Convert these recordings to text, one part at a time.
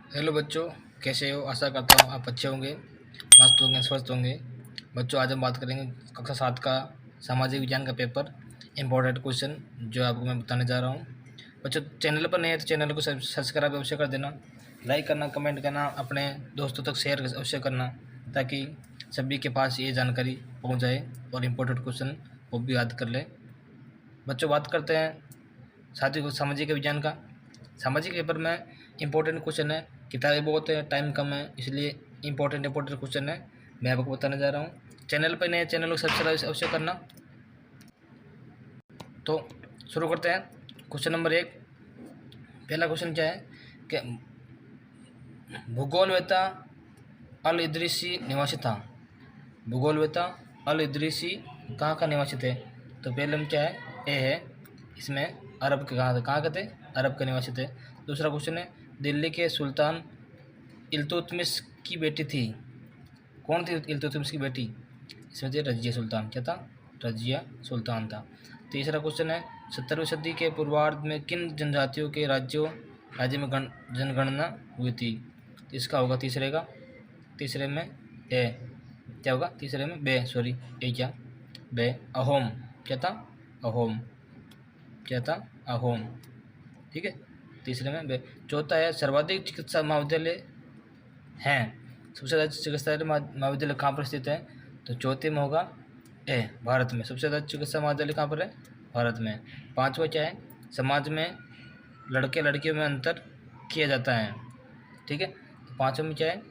Hello बच्चों, कैसे हो? आशा करता हूँ आप अच्छे होंगे, मस्त होंगे, स्वस्थ होंगे। बच्चों, आज हम बात करेंगे कक्षा 7 का सामाजिक विज्ञान का पेपर, इम्पोर्टेंट क्वेश्चन जो आपको मैं बताने जा रहा हूँ। बच्चों, चैनल पर नए हैं तो चैनल को सब्सक्राइब अवश्य कर देना, लाइक करना, कमेंट करना, अपने दोस्तों तक शेयर अवश्य करना, ताकि सभी के पास ये जानकारी पहुँच जाए और इम्पोर्टेंट क्वेश्चन वो भी याद कर ले। बच्चों, बात करते हैं साथी सामाजिक विज्ञान का। सामाजिक पेपर में इम्पोर्टेंट क्वेश्चन है, किताबें बहुत है, टाइम कम है, इसलिए इम्पोर्टेंट क्वेश्चन है मैं आपको बताने जा रहा हूँ। चैनल पर नए चैनल को सब्सक्राइब अवश्य करना। तो शुरू करते हैं। Question number 1। पहला क्वेश्चन क्या है कि भूगोलवेत्ता अल इदरीसी निवासी था। भूगोलवेत्ता अल इदरीसी कहाँ का निवासी थे? तो पहले में क्या है, ए है, इसमें अरब के कहाँ के थे? अरब के निवासी थे। दूसरा क्वेश्चन है, दिल्ली के सुल्तान इल्तुतमिश की बेटी थी। कौन थी इल्तुतमिश की बेटी? इसमें थी रजिया सुल्तान। क्या था? रजिया सुल्तान था। तीसरा क्वेश्चन है, 17वीं सदी के पूर्वार्ध में किन जनजातियों के राज्य में जनगणना हुई थी? तो इसका होगा तीसरे में ए। क्या होगा? तीसरे में बे, सॉरी, ए क्या? बे, अहोम। क्या था? अहोम। क्या था? अहोम। ठीक है, तीसरे में बे। चौथा है, सर्वाधिक चिकित्सा महाविद्यालय हैं। सबसे ज़्यादा चिकित्सा महाविद्यालय कहाँ पर स्थित है? तो चौथे में होगा ए, भारत में। सबसे ज़्यादा चिकित्सा महाविद्यालय कहाँ पर है? भारत में। पांचवा क्या है, समाज में लड़के लड़कियों में अंतर किया जाता है। ठीक है, तो पाँचवें में क्या है,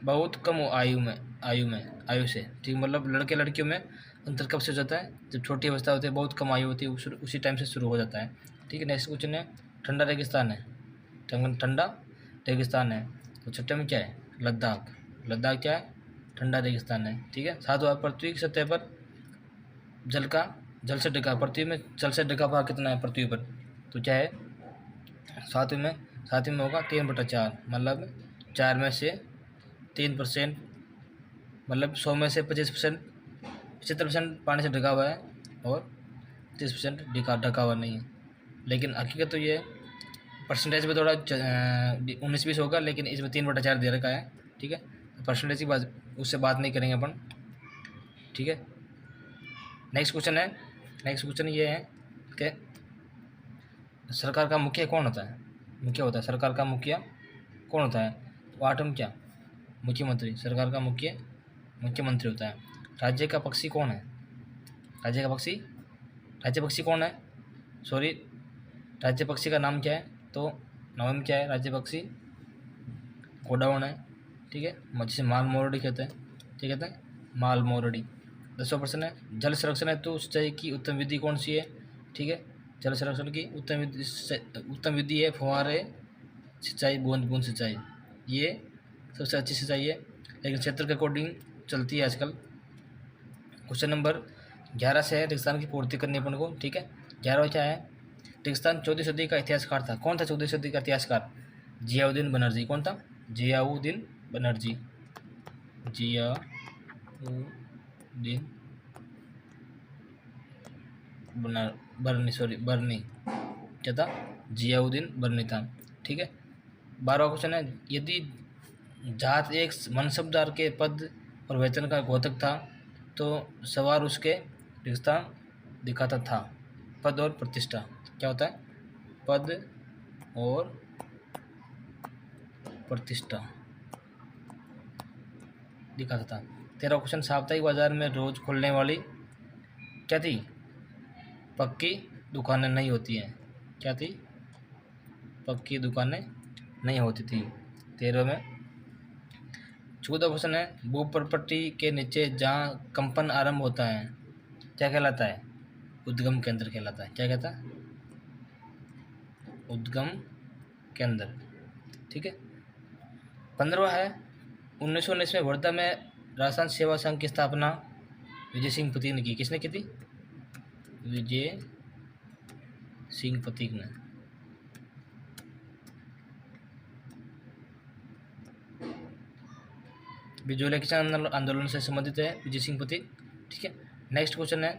बहुत कम आयु से। ठीक, मतलब लड़के लड़कियों में अंतर कब से हो जाता है? जब छोटी अवस्था होती है, बहुत कम आयु होती है, उसी टाइम से शुरू हो जाता है। ठीक है, नेक्स्ट क्वेश्चन है, ठंडा रेगिस्तान है। ठंडा रेगिस्तान है। तो छठे में क्या है, लद्दाख। लद्दाख क्या है? ठंडा रेगिस्तान है। ठीक है, सातवां, पृथ्वी की सतह पर जल से ढका, पृथ्वी में जल से ढका भाग कितना है पृथ्वी पर? तो क्या है, सातवें में होगा 3/4, मतलब 4 में से 3%, मतलब 100 में से 25%, 75% पानी से ढका हुआ है और 30% ढका हुआ नहीं है। लेकिन हकीकत तो ये परसेंटेज में थोड़ा 19-20 होगा, लेकिन इसमें 3/4 दे रखा है। ठीक है, तो परसेंटेज की बात उससे बात नहीं करेंगे अपन। ठीक है, नेक्स्ट क्वेश्चन ये है कि सरकार का मुखिया कौन होता है? सरकार का मुखिया कौन होता है? तो आठवां क्या, मुख्यमंत्री। सरकार का मुख्यमंत्री होता है। राज्य का पक्षी कौन है? राज्य पक्षी कौन है? सॉरी, राज्य पक्षी का नाम क्या है? तो नवम में क्या है, राज्य पक्षी कोडाउन है। ठीक है, जिसे माल मोरडी कहते हैं। ठीक कहते हैं, माल मोरडी। 10वां प्रश्न है, जल संरक्षण हेतु सिंचाई की उत्तम विधि कौन सी है? ठीक है, जल संरक्षण की उत्तम विधि है फुहारे सिंचाई, बूंद बूंद सिंचाई। ये सबसे अच्छी सिंचाई है, लेकिन क्षेत्र के अकॉर्डिंग चलती है आजकल। क्वेश्चन नंबर 11 से है, रेगिस्तान की पूर्ति करनी अपन को। ठीक है, 11वां क्या है, रेगिस्तान 14वीं सदी का इतिहासकार था। कौन था 14वीं सदी का इतिहासकार? जियाउद्दीन बनर्जी। कौन था? जियाउद्दीन बनर्जी। जियाउद्दीन बर्नी। क्या था? जियाउद्दीन बर्नी था। ठीक है, 12वां क्वेश्चन है, यदि जात एक मनसबदार के पद और वेतन का घोतक था तो सवार उसके रेगिस्तान दिखाता था। पद और प्रतिष्ठा क्या होता है? पद और प्रतिष्ठा दिखाता था। 13वां क्वेश्चन, साप्ताहिक बाजार में रोज खुलने वाली क्या थी? पक्की दुकानें नहीं होती हैं। क्या थी? पक्की दुकानें नहीं होती थी। 13 में। 14वां क्वेश्चन है, भू प्रॉपर्टी के नीचे जहाँ कंपन आरंभ होता है क्या कहलाता है? उद्गम केंद्र कहलाता है। क्या कहता है? उद्गम केंद्र। ठीक है, 15वां है, 1919 में वर्धा में राजस्थान सेवा संघ की स्थापना विजय सिंह पथिक ने की। किसने की थी? विजय सिंह पथिक ने। विजुअल किसान आंदोलन से संबंधित है विजय सिंह पथिक। ठीक है, नेक्स्ट क्वेश्चन है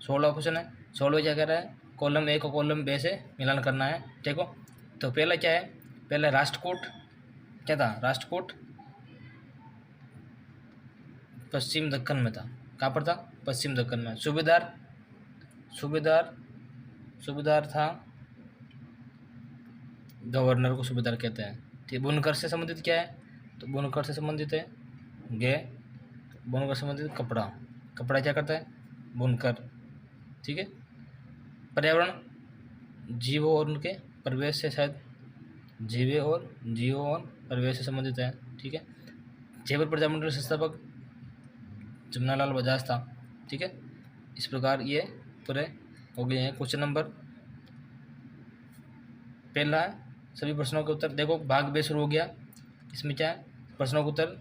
16वां क्वेश्चन है। 16वां क्या कह रहा है, कॉलम ए को कॉलम बे से मिलान करना है। देखो, तो पहला क्या है, पहला राष्ट्रकूट क्या था, राष्ट्रकूट पश्चिम दक्कन में था। कहाँ पर था, पश्चिम दक्कन में। सूबेदार, सूबेदार सूबेदार था, गवर्नर को सूबेदार कहते हैं। ठीक, बुनकर से संबंधित क्या है, तो बुनकर से संबंधित है गे, बुनकर से संबंधित कपड़ा, कपड़ा क्या करता है, बुनकर। ठीक है। पर्यावरण, जीवों और उनके परिवेश से, शायद जीवों और परिवेश से संबंधित है। ठीक है। जयपुर प्रजामंडल संस्थापक जमनालाल बजाज था। ठीक है। इस प्रकार ये पूरे हो गए हैं। क्वेश्चन नंबर पहला है सभी प्रश्नों के उत्तर। देखो भाग बे शुरू हो गया। इसमें क्या है, प्रश्नों का उत्तर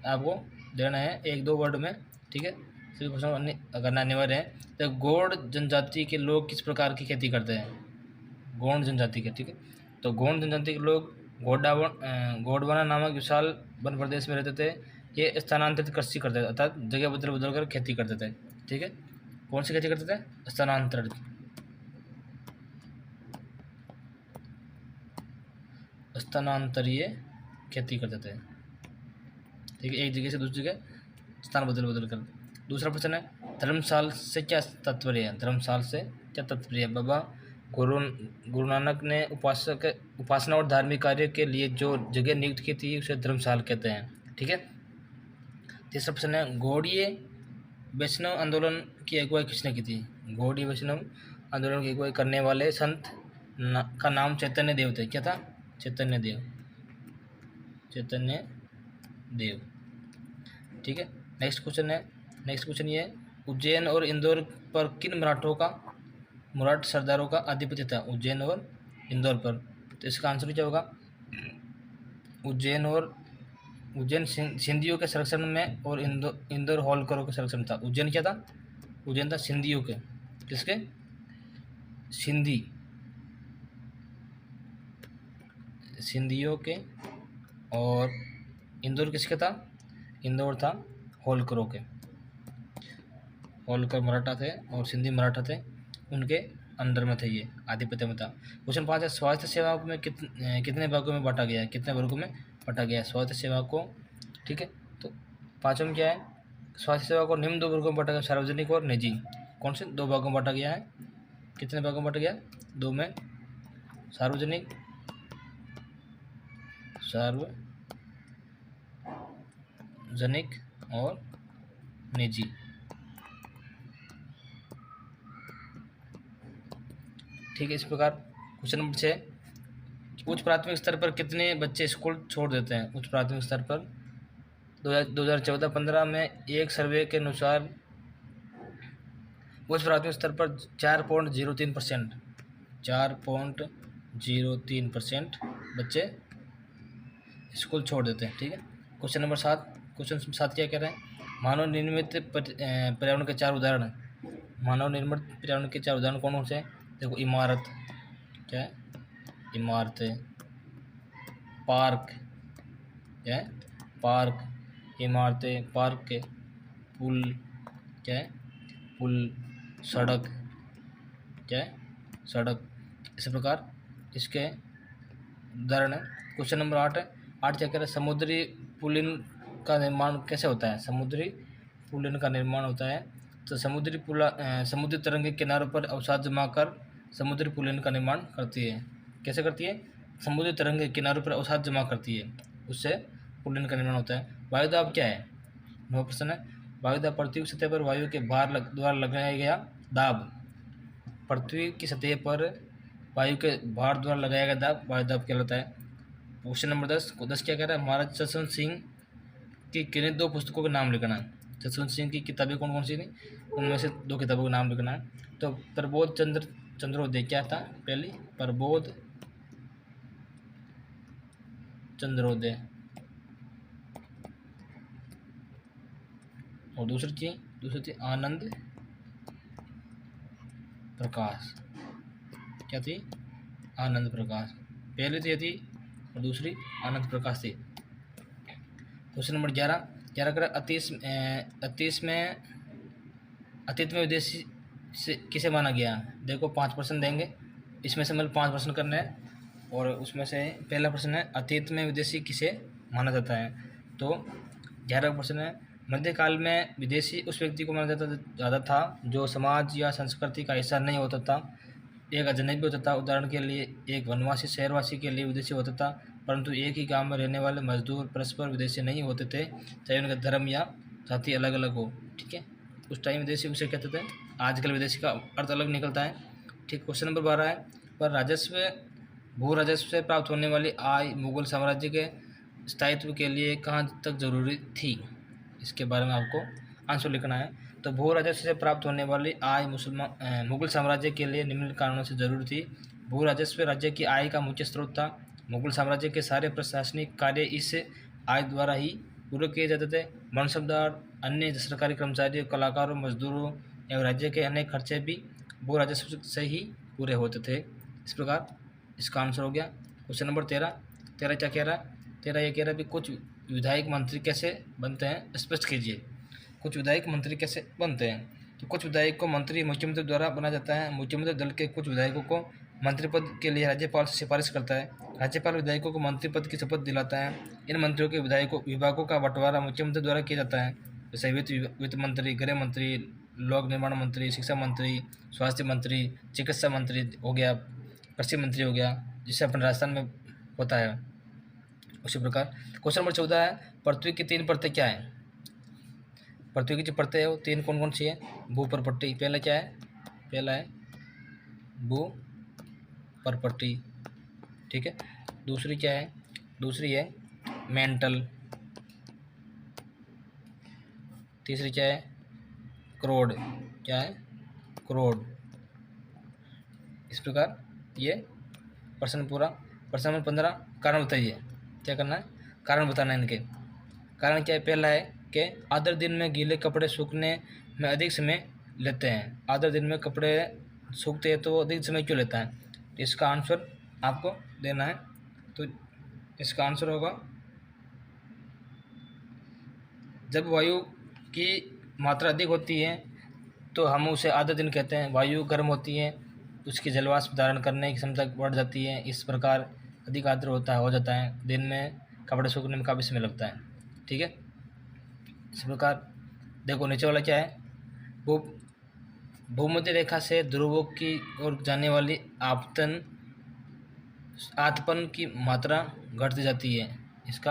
आपको देना है 1-2 वर्ड में। ठीक है। सभी प्रश्नों करना अनिवार्य है। तो गौड़ जनजाति के लोग किस प्रकार की खेती करते हैं, गौड़ जनजाति के। ठीक है। तो गौड़ जनजाति के लोग गोंडवाना नामक विशाल वन प्रदेश में रहते थे। ये स्थानांतरित कृषि करते थे, अर्थात जगह बदल बदल कर खेती करते थे। ठीक है। कौन सी खेती करते थे, स्थानांतरित, स्थानांतरीय खेती करते थे। ठीक है। एक जगह से दूसरी जगह स्थान बदल बदल कर। दूसरा प्रश्न है, धर्मशाल से क्या तात्पर्य है, धर्मशाल से क्या तात्पर्य है। बाबा गुरु नानक ने उपासना और धार्मिक कार्य के लिए जो जगह नियुक्त की थी उसे धर्मशाल कहते हैं। ठीक है। तीसरा प्रश्न है, गौड़ीय वैष्णव आंदोलन की अगुवाई किसने की थी। गौड़ीय वैष्णव आंदोलन की अगुवाई करने वाले संत का नाम चैतन्य देव थे। क्या था, चैतन्य देव, चैतन्य देव। ठीक है। नेक्स्ट क्वेश्चन ये है, उज्जैन और इंदौर पर किन मराठ सरदारों का आधिपत्य था। उज्जैन और इंदौर पर। तो इसका आंसर क्या होगा, उज्जैन सिंधियों के संरक्षण में और इंदौर होलकरों के संरक्षण था। उज्जैन क्या था, उज्जैन था सिंधियों के, किसके, सिंधियों के। और इंदौर किसके था, इंदौर था होलकरों के। होलकर मराठा थे और सिंधी मराठा थे, उनके अंदर में थे, ये आधिपत्य में था। क्वेश्चन 5 है, स्वास्थ्य सेवा में कितने भागों में बांटा गया है, कितने वर्गों में बांटा गया है स्वास्थ्य सेवा को। ठीक है। तो पाँचों में क्या है, स्वास्थ्य सेवा को निम्न 2 वर्गों में बांटा गया, सार्वजनिक और निजी। कौन से 2 भागों में बांटा गया है, कितने भागों में बांटा गया, 2 में, सार्वजनिक और निजी। ठीक है। इस प्रकार क्वेश्चन नंबर 6, उच्च प्राथमिक स्तर पर कितने बच्चे स्कूल छोड़ देते हैं। उच्च प्राथमिक स्तर पर 2014-15 में एक सर्वे के अनुसार उच्च प्राथमिक स्तर पर 4.03% बच्चे स्कूल छोड़ देते हैं। ठीक है। क्वेश्चन नंबर 7 क्या कह रहे हैं, मानव निर्मित पर्यावरण के 4 उदाहरण। मानव निर्मित पर्यावरण के 4 उदाहरण कौन से हैं। देखो, इमारत, क्या है, इमारतें, पार्क, क्या है, पार्क, इमारतें, पार्क के, पुल, क्या है, पुल, सड़क, क्या है, सड़क। इसी प्रकार इसके उदाहरण है। क्वेश्चन नंबर 8 है, 8 क्या कह रहे हैं, समुद्री पुलिन का निर्माण कैसे होता है। समुद्री पुलिन का निर्माण होता है तो समुद्री तरंग के किनारों पर अवसाद जमा कर समुद्री पुलिन का निर्माण करती है। कैसे करती है, समुद्री तरंग के किनारों पर अवसाद जमा करती है, उससे पुलिन का निर्माण होता है। वायुदाब क्या है, 9 प्रश्न है। वायुदाब पृथ्वी की सतह पर वायु के भार द्वारा लगाया गया दाब। पृथ्वी की सतह पर वायु के भार द्वारा लगाया गया दाब वायुदाब कहलाता है। क्वेश्चन नंबर 10 क्या कह रहा है, महाराज जसवंत सिंह की किन्हीं 2 पुस्तकों के नाम लिखना है। जसवंत सिंह की किताबें कौन कौन सी थी, उनमें से 2 किताबों के नाम लिखना है। तो प्रबोध चंद्रोदय क्या था, पहली प्रबोध चंद्रोदय, और दूसरी थी आनंद प्रकाश। क्या थी, आनंद प्रकाश। पहली तो ये थी और दूसरी आनंद प्रकाश थी। क्वेश्चन नंबर 11 कर अतीत में विदेशी से किसे माना गया। देखो 5 प्रश्न देंगे, इसमें से मतलब 5 प्रश्न करने हैं और उसमें से पहला प्रश्न है, अतीत में विदेशी किसे माना जाता है। तो 11 प्रश्न है, मध्यकाल में विदेशी उस व्यक्ति को माना जाता था जो समाज या संस्कृति का हिस्सा नहीं होता था, एक अजनबी होता था। उदाहरण के लिए एक वनवासी शहरवासी के लिए विदेशी होता था, परंतु एक ही गांव में रहने वाले मजदूर परस्पर विदेशी नहीं होते थे, चाहे उनका धर्म या जाति अलग अलग हो। ठीक है, उस टाइम विदेशी उसे कहते थे, आजकल विदेशी का अर्थ अलग निकलता है। ठीक, क्वेश्चन नंबर 12 है, पर राजस्व भू राजस्व से प्राप्त होने वाली आय मुगल साम्राज्य के स्थायित्व के लिए कहाँ तक जरूरी थी? इसके बारे में आपको आंसर लिखना है। तो भू राजस्व से प्राप्त होने वाली आय मुगल साम्राज्य के लिए निम्न कारणों से जरूरी थी। भू राजस्व राज्य की आय का मुख्य स्रोत था। मुगल साम्राज्य के सारे प्रशासनिक कार्य इस आय द्वारा ही पूरे किए जाते थे। मनसबदार, अन्य सरकारी कर्मचारियों, कलाकारों, मजदूरों एवं राज्य के अनेक खर्चे भी भू राजस्व से ही पूरे होते थे। इस प्रकार इसका आंसर हो गया। क्वेश्चन नंबर 13 क्या कह रहा है? 13 ये कह रहा है कि कुछ विधायक मंत्री कैसे बनते हैं, स्पष्ट कीजिए। कुछ विधायक मंत्री कैसे बनते हैं? तो कुछ विधायक को मंत्री मुख्यमंत्री द्वारा बनाया जाता है। मुख्यमंत्री दल के कुछ विधायकों को मंत्री पद के लिए राज्यपाल से सिफारिश करता है। राज्यपाल विधायकों को मंत्री पद की शपथ दिलाता है। इन मंत्रियों के विभागों का बंटवारा मुख्यमंत्री द्वारा किया जाता है, जैसे वित्त मंत्री, गृह मंत्री, लोक निर्माण मंत्री, शिक्षा मंत्री, स्वास्थ्य मंत्री, चिकित्सा मंत्री हो गया, कृषि मंत्री हो गया, जिससे अपने राजस्थान में होता है। उसी प्रकार क्वेश्चन नंबर 14 है, पृथ्वी की 3 परतें क्या है? पृथ्वी की जो परतें है वो 3 कौन कौन सी है? भू परपट्टी, पहला क्या है? पहला है भू परपट्टी। ठीक है, दूसरी क्या है? दूसरी है मेंटल। तीसरी क्या है? क्रोड। क्या है? क्रोड। इस प्रकार ये प्रश्न पूरा। प्रश्न नंबर 15, कारण बताइए। क्या करना है? कारण बताना है इनके। कारण क्या है? पहला है कि आधे दिन में गीले कपड़े सूखने में अधिक समय लेते हैं। आधे दिन में कपड़े सूखते हैं तो वो अधिक समय क्यों लेता है? इसका आंसर आपको देना है। तो इसका आंसर होगा, जब वायु की मात्रा अधिक होती है तो हम उसे आधे दिन कहते हैं। वायु गर्म होती है, उसकी जलवाष्प धारण करने की क्षमता बढ़ जाती है। इस प्रकार अधिक आर्द्र हो जाता है। दिन में कपड़े सूखने में काफ़ी समय लगता है। ठीक है, इस प्रकार देखो नीचे वाला क्या है? वो भूमध्य रेखा से ध्रुवों की ओर जाने वाली आतपन की मात्रा घटती जाती है। इसका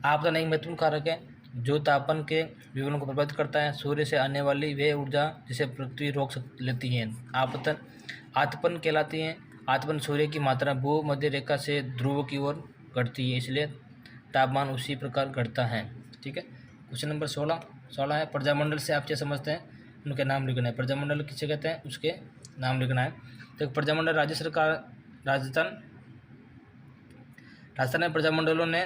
आपतन एक महत्वपूर्ण कारक है जो तापन के विवरण को प्रभावित करता है। सूर्य से आने वाली वे ऊर्जा जिसे पृथ्वी रोक लेती है आतपन कहलाती है। आतपन सूर्य की मात्रा भूमध्य रेखा से ध्रुव की ओर घटती है, इसलिए तापमान उसी प्रकार घटता है। ठीक है, क्वेश्चन नंबर 16 है, प्रजामंडल से आप क्या समझते हैं? उनके नाम लिखना है। प्रजामंडल किसे कहते हैं, उसके नाम लिखना है। तो प्रजामंडल राज्य सरकार राजस्थान में प्रजामंडलों ने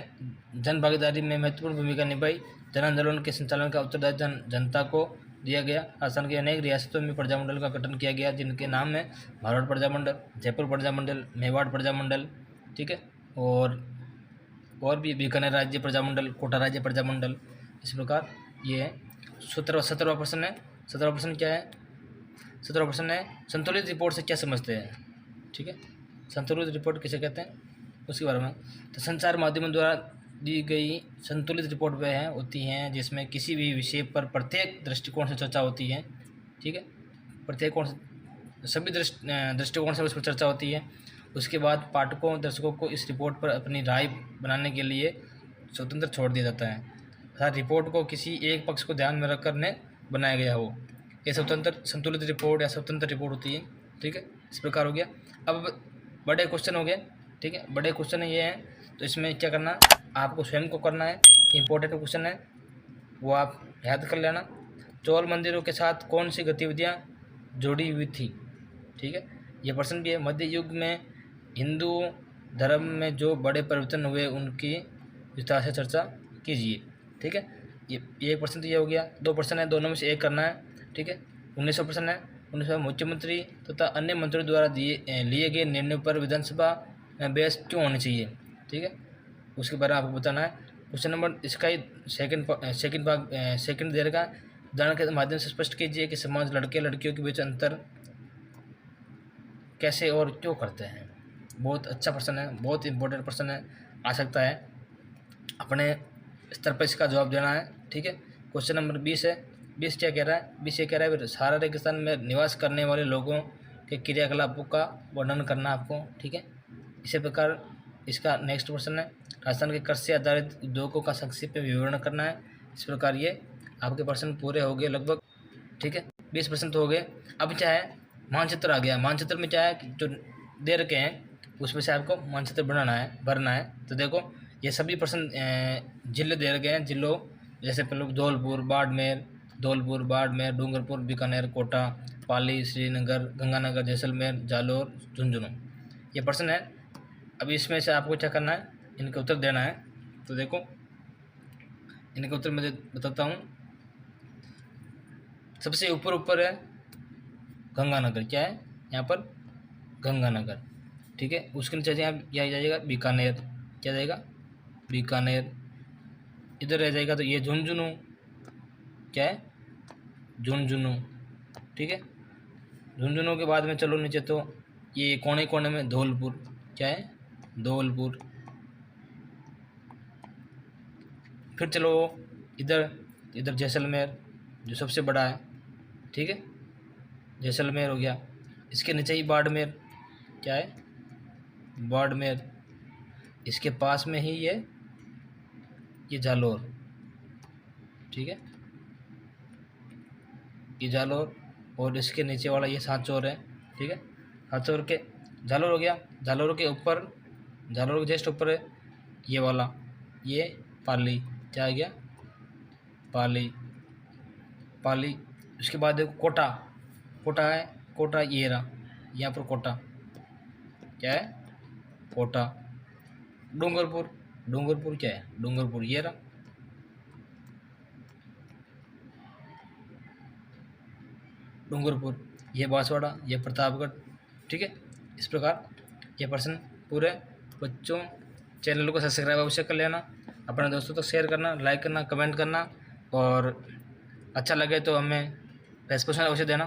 जन भागीदारी में महत्वपूर्ण भूमिका निभाई। जन आंदोलन के संचालन का उत्तरदायित्व जनता को दिया गया। राजस्थान की अनेक रियासतों में प्रजामंडल का गठन किया गया, जिनके नाम है मारवाड़ प्रजामंडल, जयपुर प्रजामंडल, मेवाड़ प्रजामंडल। ठीक है, और भी बीकानेर राज्य प्रजामंडल, कोटा राज्य प्रजामंडल। इस प्रकार ये है। 17वां प्रश्न है। 17वां प्रश्न क्या है? 17वां प्रश्न है, संतुलित रिपोर्ट से क्या समझते हैं? ठीक है, संतुलित रिपोर्ट किसे कहते हैं उसके बारे में। तो संचार माध्यमों द्वारा दी गई संतुलित रिपोर्ट वह होती हैं जिसमें किसी भी विषय पर प्रत्येक दृष्टिकोण से चर्चा होती है। ठीक है, प्रत्येक कोण से सभी दृष्टिकोण से उस पर चर्चा होती है। उसके बाद पाठकों दर्शकों को इस रिपोर्ट पर अपनी राय बनाने के लिए स्वतंत्र छोड़ दिया जाता है। हर रिपोर्ट को किसी एक पक्ष को ध्यान में रखकर ने बनाया गया हो। ये स्वतंत्र संतुलित रिपोर्ट या स्वतंत्र रिपोर्ट होती है। ठीक है, इस प्रकार हो गया। अब बड़े क्वेश्चन हो गए। ठीक है, बड़े क्वेश्चन ये हैं, तो इसमें क्या करना आपको स्वयं को करना है। इंपॉर्टेंट क्वेश्चन है वो आप याद कर लेना। चोल मंदिरों के साथ कौन सी गतिविधियाँ जुड़ी हुई थी? ठीक है, ये प्रश्न भी है। मध्य युग में हिंदू धर्म में जो बड़े परिवर्तन हुए उनकी विस्तार से चर्चा कीजिए। ठीक है, ये एक प्रश्न तो ये हो गया। 2 प्रश्न है, दोनों में से एक करना है। ठीक है, 1900 प्रश्न है। 1900 मुख्यमंत्री तथा अन्य मंत्रियों द्वारा लिए गए निर्णयों पर विधानसभा बहस क्यों होनी चाहिए? ठीक है, उसके बारे में आपको बताना है। क्वेश्चन नंबर इसका ही सेकंड दे रखा। उदाहरण के माध्यम से स्पष्ट कीजिए कि समाज लड़के लड़कियों के बीच अंतर कैसे और क्यों करते हैं। बहुत अच्छा प्रश्न है, बहुत इंपॉर्टेंट प्रश्न है, आ सकता है। अपने स्तर पर इसका जवाब देना है। ठीक है, क्वेश्चन नंबर 20 है। 20 क्या कह रहा है? 20 ये कह रहा है सहारा रेगिस्तान में निवास करने वाले लोगों के क्रियाकलापों का वर्णन करना आपको। ठीक है, इसी प्रकार इसका नेक्स्ट क्वेश्चन है राजस्थान के कृषि आधारित उद्योगों का संक्षिप्त में विवरण करना है। इस प्रकार ये आपके प्रश्न पूरे हो गए लगभग। ठीक है, 20% तो हो गए। अब क्या है, मानचित्र आ गया। मानचित्र में क्या है कि जो दे रखे हैं उसमें से आपको मानचित्र भरना है। तो देखो ये सभी प्रश्न जिले दे रखे हैं। जिलों जैसे पहले धौलपुर, बाड़मेर, डूंगरपुर, बीकानेर, कोटा, पाली, श्रीनगर, गंगानगर, जैसलमेर, जालौर, झुंझुनू, ये प्रश्न है। अभी इसमें से आपको क्या करना है, इनका उत्तर देना है। तो देखो इनका उत्तर मैं बताता हूँ। सबसे ऊपर है गंगानगर। क्या है यहाँ पर? गंगानगर। ठीक है, उसके नीचे यहाँ जाएगा बीकानेर। क्या जाएगा? बीकानेर। इधर रह जाएगा तो ये झुंझुनू। क्या है? झुंझुनू। ठीक है, झुंझुनू के बाद में चलो नीचे तो ये कोने कोने में धौलपुर। क्या है? धौलपुर। फिर चलो इधर जैसलमेर जो सबसे बड़ा है। ठीक है, जैसलमेर हो गया। इसके नीचे ही बाड़मेर। क्या है? बाड़मेर। इसके पास में ही ये जालौर। ठीक है, ये जालौर। और इसके नीचे वाला ये सांचौर है। ठीक है, सांचौर के जालौर हो गया। जालौर के जस्ट ऊपर है ये वाला, ये पाली। क्या आ गया? पाली। उसके बाद देखो कोटा है। कोटा ये रहा, यहाँ पर क्या है? कोटा। डूंगरपुर क्या है? डूंगरपुर ये रहा। डूंगरपुर, ये बांसवाड़ा, ये प्रतापगढ़। ठीक है, इस प्रकार ये प्रश्न पूरे। बच्चों चैनल को सब्सक्राइब अवश्य कर लेना, अपने दोस्तों तक शेयर करना, लाइक करना, कमेंट करना, और अच्छा लगे तो हमें रेस्पॉन्स अवश्य देना।